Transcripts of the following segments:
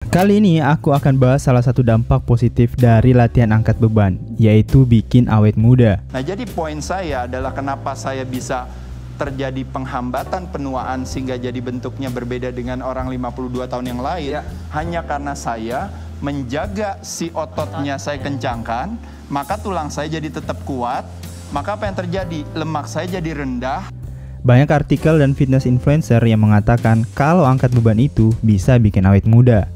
Kali ini aku akan bahas salah satu dampak positif dari latihan angkat beban, yaitu bikin awet muda. Nah, jadi poin saya adalah kenapa saya bisa terjadi penghambatan penuaan sehingga jadi bentuknya berbeda dengan orang 52 tahun yang lain. Hanya karena saya menjaga si ototnya saya kencangkan, maka tulang saya jadi tetap kuat. Maka apa yang terjadi? Lemak saya jadi rendah. Banyak artikel dan fitness influencer yang mengatakan kalau angkat beban itu bisa bikin awet muda.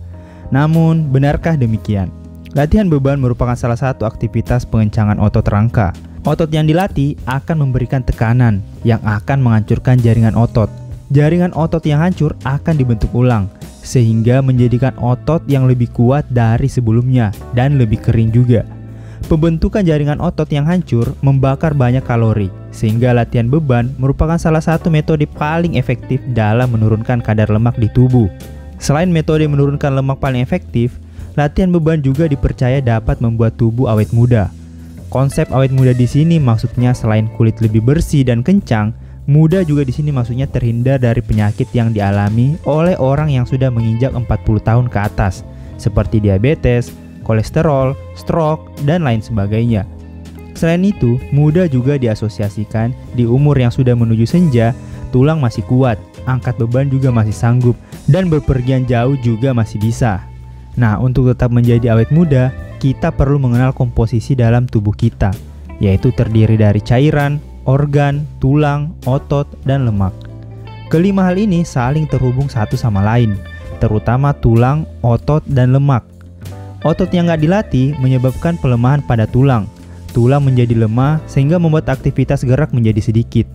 Namun, benarkah demikian? Latihan beban merupakan salah satu aktivitas pengencangan otot rangka. Otot yang dilatih akan memberikan tekanan yang akan menghancurkan jaringan otot. Jaringan otot yang hancur akan dibentuk ulang, sehingga menjadikan otot yang lebih kuat dari sebelumnya dan lebih kering juga. Pembentukan jaringan otot yang hancur membakar banyak kalori, sehingga latihan beban merupakan salah satu metode paling efektif dalam menurunkan kadar lemak di tubuh. Selain metode menurunkan lemak paling efektif, latihan beban juga dipercaya dapat membuat tubuh awet muda. Konsep awet muda di sini maksudnya selain kulit lebih bersih dan kencang, muda juga di sini maksudnya terhindar dari penyakit yang dialami oleh orang yang sudah menginjak 40 tahun ke atas, seperti diabetes, kolesterol, stroke, dan lain sebagainya. Selain itu, muda juga diasosiasikan di umur yang sudah menuju senja, tulang masih kuat, angkat beban juga masih sanggup, dan berpergian jauh juga masih bisa. Nah, untuk tetap menjadi awet muda, kita perlu mengenal komposisi dalam tubuh kita, yaitu terdiri dari cairan, organ, tulang, otot, dan lemak. Kelima hal ini saling terhubung satu sama lain, terutama tulang, otot, dan lemak. Otot yang nggak dilatih menyebabkan pelemahan pada tulang. Tulang menjadi lemah sehingga membuat aktivitas gerak menjadi sedikit.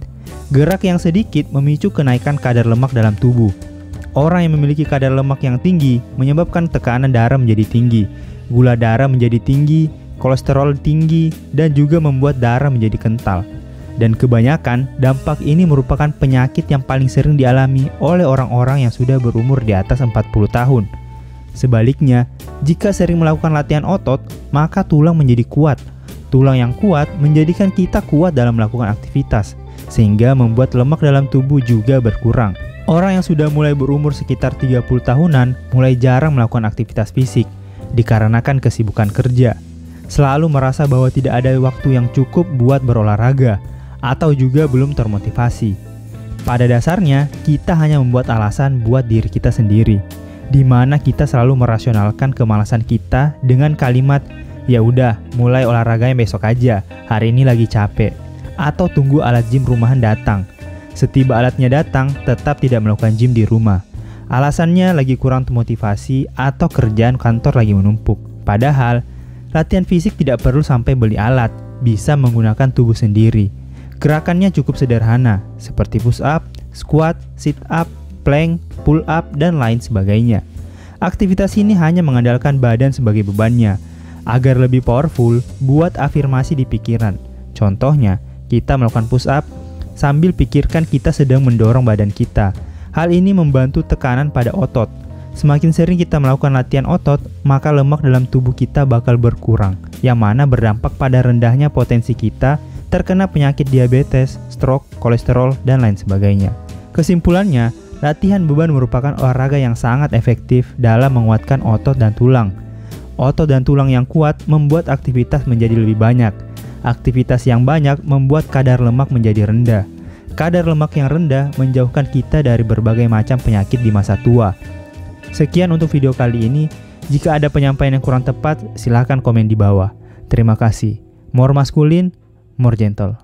Gerak yang sedikit memicu kenaikan kadar lemak dalam tubuh. Orang yang memiliki kadar lemak yang tinggi menyebabkan tekanan darah menjadi tinggi, gula darah menjadi tinggi, kolesterol tinggi, dan juga membuat darah menjadi kental. Dan kebanyakan dampak ini merupakan penyakit yang paling sering dialami oleh orang-orang yang sudah berumur di atas 40 tahun. Sebaliknya, jika sering melakukan latihan otot, maka tulang menjadi kuat. Tulang yang kuat menjadikan kita kuat dalam melakukan aktivitas, sehingga membuat lemak dalam tubuh juga berkurang. Orang yang sudah mulai berumur sekitar 30 tahunan mulai jarang melakukan aktivitas fisik dikarenakan kesibukan kerja. Selalu merasa bahwa tidak ada waktu yang cukup buat berolahraga atau juga belum termotivasi. Pada dasarnya, kita hanya membuat alasan buat diri kita sendiri, di mana kita selalu merasionalkan kemalasan kita dengan kalimat, "Ya udah, mulai olahraganya besok aja, hari ini lagi capek." Atau tunggu alat gym rumahan datang. Setiba alatnya datang, tetap tidak melakukan gym di rumah. Alasannya lagi kurang termotivasi atau kerjaan kantor lagi menumpuk. Padahal, latihan fisik tidak perlu sampai beli alat, bisa menggunakan tubuh sendiri. Gerakannya cukup sederhana, seperti push up, squat, sit up, plank, pull up, dan lain sebagainya. Aktivitas ini hanya mengandalkan badan sebagai bebannya. Agar lebih powerful, buat afirmasi di pikiran. Contohnya, kita melakukan push up, sambil pikirkan kita sedang mendorong badan kita. Hal ini membantu tekanan pada otot. Semakin sering kita melakukan latihan otot, maka lemak dalam tubuh kita bakal berkurang, yang mana berdampak pada rendahnya potensi kita terkena penyakit diabetes, stroke, kolesterol, dan lain sebagainya. Kesimpulannya, latihan beban merupakan olahraga yang sangat efektif dalam menguatkan otot dan tulang. Otot dan tulang yang kuat membuat aktivitas menjadi lebih banyak. Aktivitas yang banyak membuat kadar lemak menjadi rendah. Kadar lemak yang rendah menjauhkan kita dari berbagai macam penyakit di masa tua. Sekian untuk video kali ini. Jika ada penyampaian yang kurang tepat, silahkan komen di bawah. Terima kasih. More maskulin, more gentle.